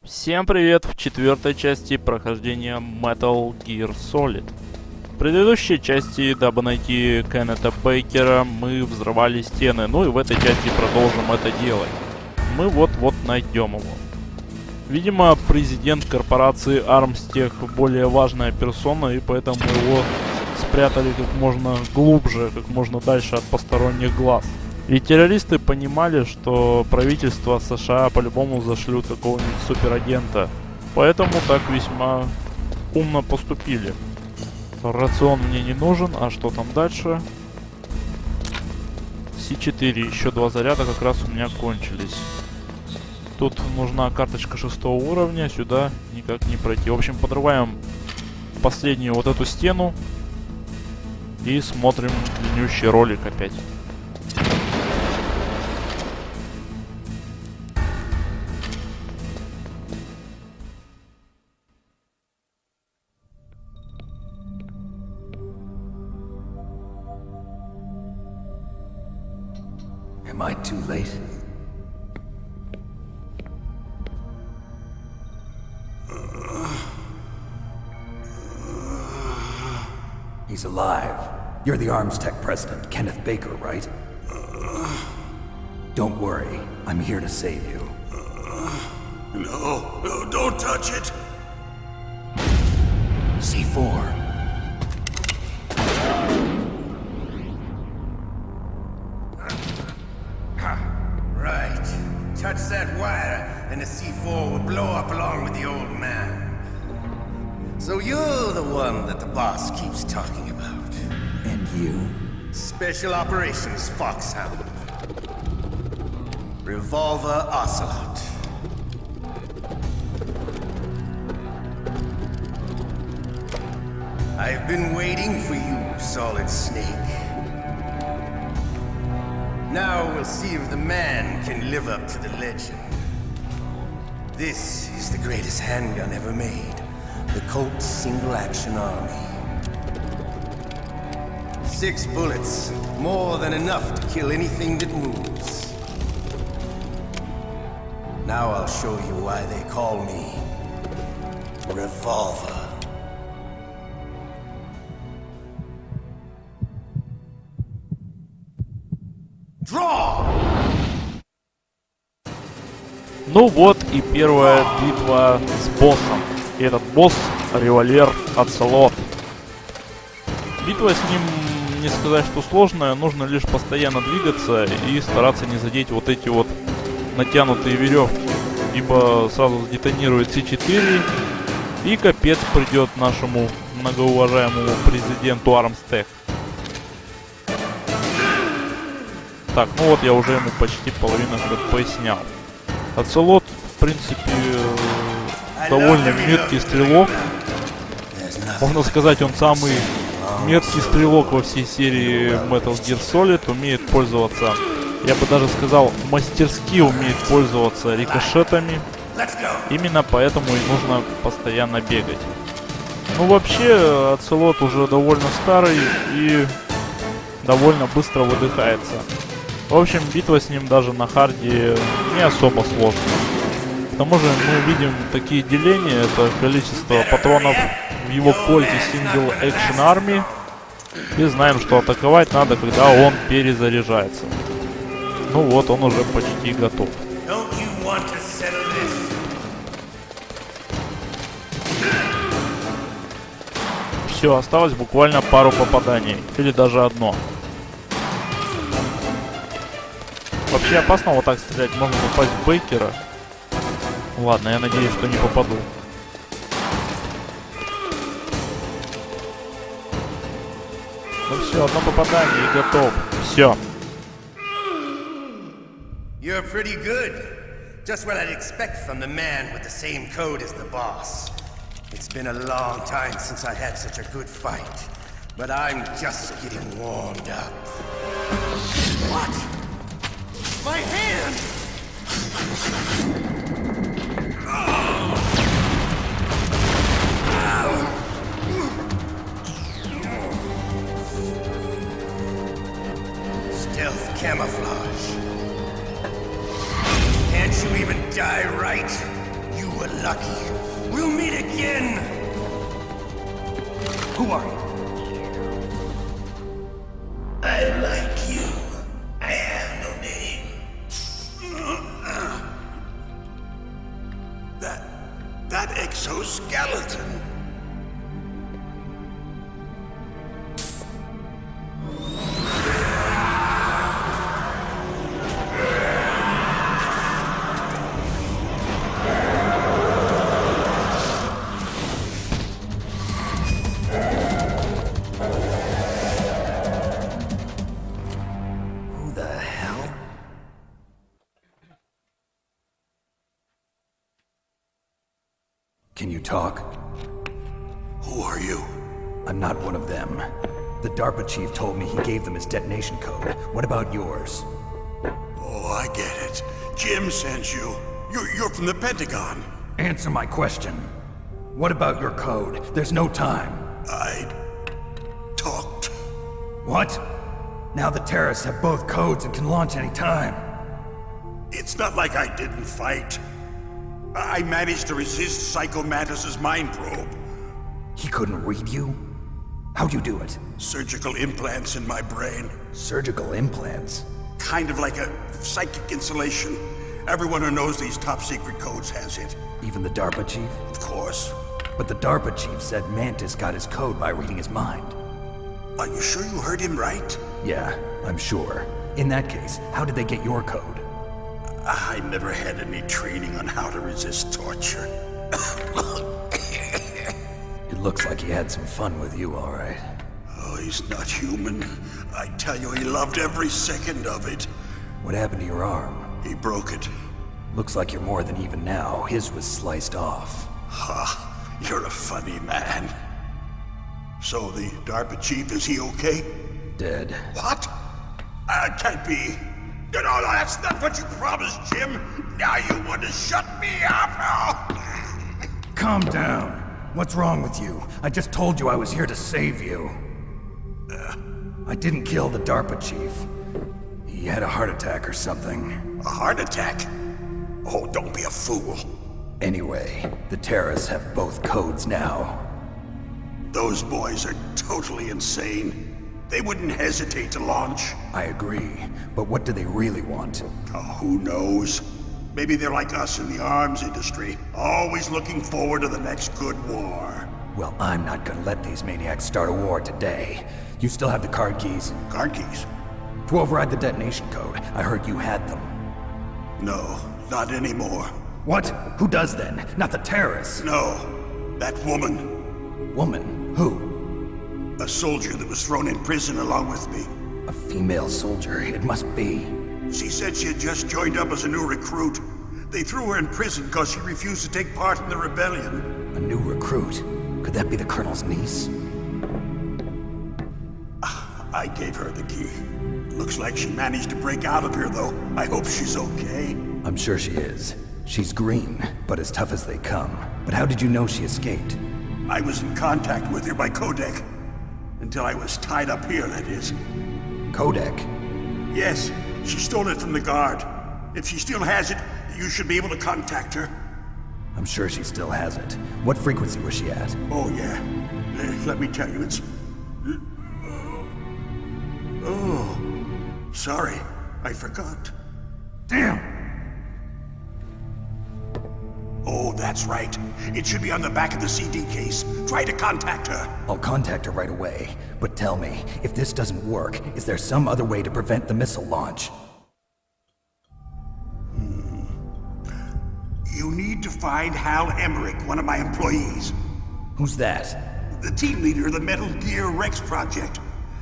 Всем привет в четвертой части прохождения Metal Gear Solid. В предыдущей части, дабы найти Кеннета Бейкера, мы взрывали стены, ну и в этой части продолжим это делать. Мы вот-вот найдем его. Видимо, президент корпорации Armstech более важная персона, и поэтому его спрятали как можно глубже, как можно дальше от посторонних глаз. Ведь террористы понимали, что правительство США по-любому зашлют какого-нибудь суперагента. Поэтому так весьма умно поступили. Рацион мне не нужен, а что там дальше? С4, еще 2 заряда как раз у меня кончились. Тут нужна карточка 6 уровня, сюда никак не пройти. В общем, подрываем последнюю вот эту стену. И смотрим длиннющий ролик опять. Am I too late? He's alive. You're the Armstech president, Kenneth Beiker, right? Don't worry, I'm here to save you. No, don't touch it! C4. Right. Touch that wire, and the C4 will blow up along with the old man. So you're the one that the boss keeps talking about. And you? Special Operations Foxhound. Revolver Ocelot. I've been waiting for you, Solid Snake. Now we'll see if the man can live up to the legend. This is the greatest handgun ever made. The Colt Single Action Army. 6 bullets, more than enough to kill anything that moves. Now I'll show you why they call me Revolver. Draw! Ну вот и первая битва с боссом. И этот босс револьвер Оцелот. Битва с ним, не сказать, что сложная, нужно лишь постоянно двигаться и стараться не задеть вот эти вот натянутые веревки. Ибо сразу сдетонирует С4 и капец придет нашему многоуважаемому президенту Armstech. Так, ну вот я уже ему почти половину пояснял. Оцелот, в принципе, довольно меткий стрелок. Можно сказать, он самый меткий стрелок во всей серии Metal Gear Solid. Умеет пользоваться, я бы даже сказал, мастерски умеет пользоваться рикошетами. Именно поэтому и нужно постоянно бегать. Ну вообще, Оцелот уже довольно старый и довольно быстро выдыхается. В общем, битва с ним даже на харде не особо сложная. К тому же мы видим такие деления, это количество патронов в его кольте Single Action Army. И знаем, что атаковать надо, когда он перезаряжается. Ну вот, он уже почти готов. Все, осталось буквально пару попаданий. Или даже одно. Вообще опасно вот так стрелять, можно попасть в Бейкера. Ладно, я надеюсь, что не попаду. Ну все, одно попадание и готов. Все. You're pretty good. Just what I'd expect from the man with the same code as the boss. It's been a long time since I had such a good fight, but I'm just getting warmed up. What? My hand! Stealth camouflage. Can't you even die right? You were lucky. We'll meet again! Who are you? I like you. I have no name. That exoskeleton. Who the hell? Can you talk? Who are you? I'm not one of them. The DARPA chief told me he gave them his detonation code. What about yours? Oh, I get it. Jim sent you. You're from the Pentagon. Answer my question. What about your code? There's no time. I talked. What? Now the terrorists have both codes and can launch any time. It's not like I didn't fight. I managed to resist Psycho Mantis's mind probe. He couldn't read you? How'd you do it? Surgical implants in my brain. Surgical implants? Kind of like a psychic insulation. Everyone who knows these top secret codes has it. Even the DARPA chief? Of course. But the DARPA chief said Mantis got his code by reading his mind. Are you sure you heard him right? Yeah, I'm sure. In that case, how did they get your code? I never had any training on how to resist torture. It looks like he had some fun with you, all right. Oh, he's not human. I tell you, he loved every second of it. What happened to your arm? He broke it. Looks like you're more than even now. His was sliced off. Ha, you're a funny man. So the DARPA chief, is he okay? Dead. What? Can't be. No, that's not what you promised, Jim. Now you want to shut me up? Calm down. What's wrong with you? I just told you I was here to save you. I didn't kill the DARPA chief. He had a heart attack or something. A heart attack? Oh, don't be a fool. Anyway, the terrorists have both codes now. Those boys are totally insane. They wouldn't hesitate to launch. I agree, but what do they really want? Oh, who knows? Maybe they're like us in the arms industry, always looking forward to the next good war. Well, I'm not gonna let these maniacs start a war today. You still have the card keys? Card keys? To override the detonation code. I heard you had them. No, not anymore. What? Who does then? Not the terrorists. No, that woman. Woman? Who? A soldier that was thrown in prison along with me. A female soldier. It must be. She said she had just joined up as a new recruit. They threw her in prison because she refused to take part in the rebellion. A new recruit? Could that be the Colonel's niece? I gave her the key. Looks like she managed to break out of here, though. I hope she's okay. I'm sure she is. She's green, but as tough as they come. But how did you know she escaped? I was in contact with her by codec. Until I was tied up here, that is. Codec? Yes, she stole it from the guard. If she still has it, you should be able to contact her. I'm sure she still has it. What frequency was she at? Oh, yeah. Let me tell you, it's... Oh, sorry. I forgot. Damn! Oh, that's right. It should be on the back of the CD case. Try to contact her. I'll contact her right away. But tell me, if this doesn't work, is there some other way to prevent the missile launch? You need to find Hal Emmerich, one of my employees. Who's that? The team leader of the Metal Gear Rex project.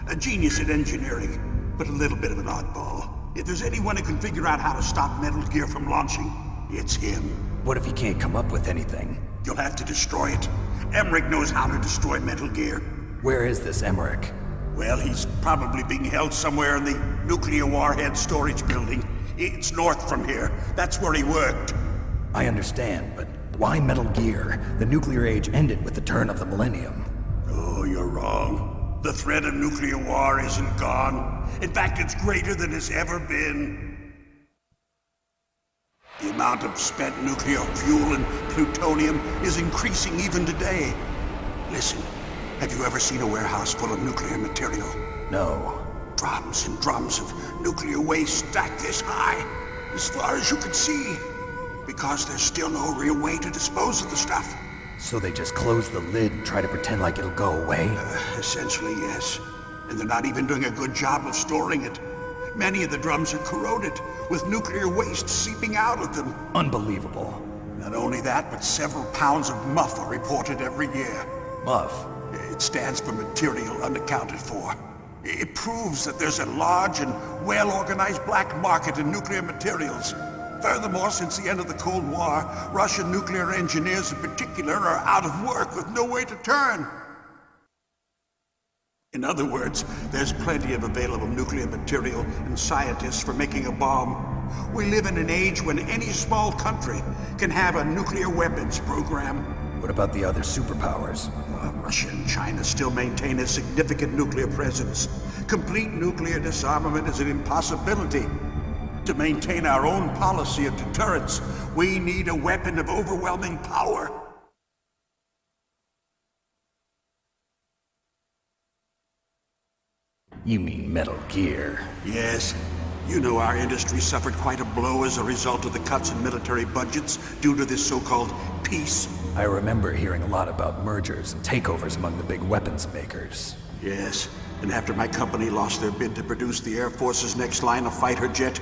A genius at engineering, but a little bit of an oddball. If there's anyone who can figure out how to stop Metal Gear from launching, it's him. What if he can't come up with anything? You'll have to destroy it. Emmerich knows how to destroy Metal Gear. Where is this Emmerich? Well, he's probably being held somewhere in the nuclear warhead storage building. It's north from here. That's where he worked. I understand, but why Metal Gear? The nuclear age ended with the turn of the millennium. Oh, you're wrong. The threat of nuclear war isn't gone. In fact, it's greater than it's ever been. The amount of spent nuclear fuel and plutonium is increasing even today. Listen, have you ever seen a warehouse full of nuclear material? No. Drums and drums of nuclear waste stacked this high, as far as you can see, because there's still no real way to dispose of the stuff. So they just close the lid and try to pretend like it'll go away? Essentially, yes. And they're not even doing a good job of storing it. Many of the drums are corroded, with nuclear waste seeping out of them. Unbelievable. Not only that, but several pounds of muff are reported every year. Muff? It stands for material unaccounted for. It proves that there's a large and well-organized black market in nuclear materials. Furthermore, since the end of the Cold War, Russian nuclear engineers in particular are out of work with no way to turn. In other words, there's plenty of available nuclear material and scientists for making a bomb. We live in an age when any small country can have a nuclear weapons program. What about the other superpowers? Russia and China still maintain a significant nuclear presence. Complete nuclear disarmament is an impossibility. To maintain our own policy of deterrence, we need a weapon of overwhelming power. You mean Metal Gear? Yes. You know our industry suffered quite a blow as a result of the cuts in military budgets due to this so-called peace. I remember hearing a lot about mergers and takeovers among the big weapons makers. Yes, and after my company lost their bid to produce the Air Force's next line of fighter jet,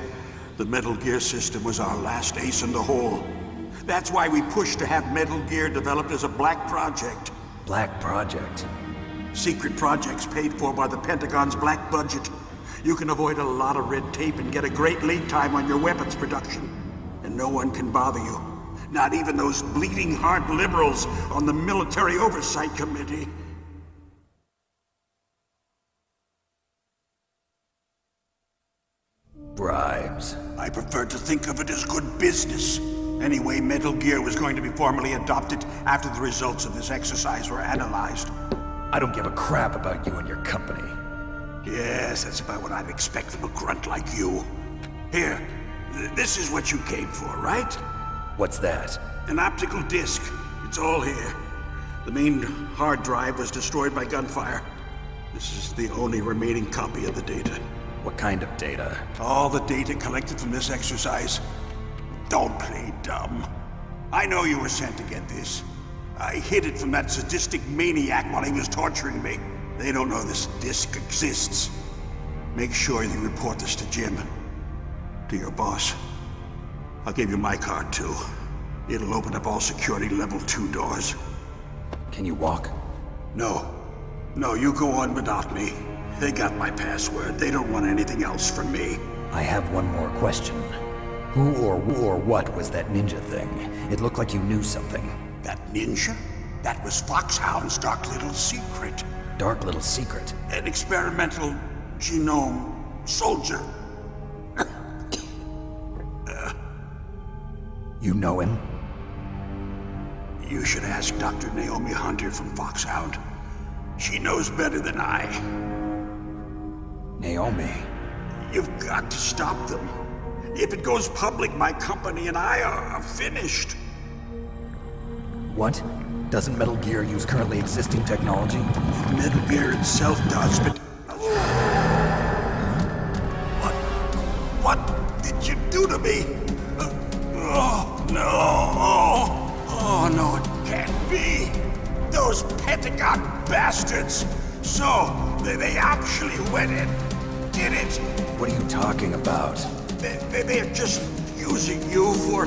the Metal Gear system was our last ace in the hole. That's why we pushed to have Metal Gear developed as a black project. Black Project? Secret projects paid for by the Pentagon's black budget. You can avoid a lot of red tape and get a great lead time on your weapons production. And no one can bother you. Not even those bleeding heart liberals on the Military Oversight Committee. Bribes. I prefer to think of it as good business. Anyway, Metal Gear was going to be formally adopted after the results of this exercise were analyzed. I don't give a crap about you and your company. Yes, that's about what I'd expect from a grunt like you. Here, this is what you came for, right? What's that? An optical disc. It's all here. The main hard drive was destroyed by gunfire. This is the only remaining copy of the data. What kind of data? All the data collected from this exercise. Don't play dumb. I know you were sent to get this. I hid it from that sadistic maniac while he was torturing me. They don't know this disc exists. Make sure you report this to Jim. To your boss. I'll give you my card too. It'll open up all security level 2 doors. Can you walk? No. No, you go on without me. They got my password. They don't want anything else from me. I have one more question. Who or what was that ninja thing? It looked like you knew something. That ninja? That was Foxhound's dark little secret. Dark little secret? An experimental genome soldier. You know him? You should ask Dr. Naomi Hunter from Foxhound. She knows better than I. Naomi? You've got to stop them. If it goes public, my company and I are finished. What? Doesn't Metal Gear use currently existing technology? Metal Gear itself does, but... What did you do to me? Oh, no. Oh, no, it can't be. Those Pentagon bastards. So, they actually went and did it. What are you talking about? They're just using you for...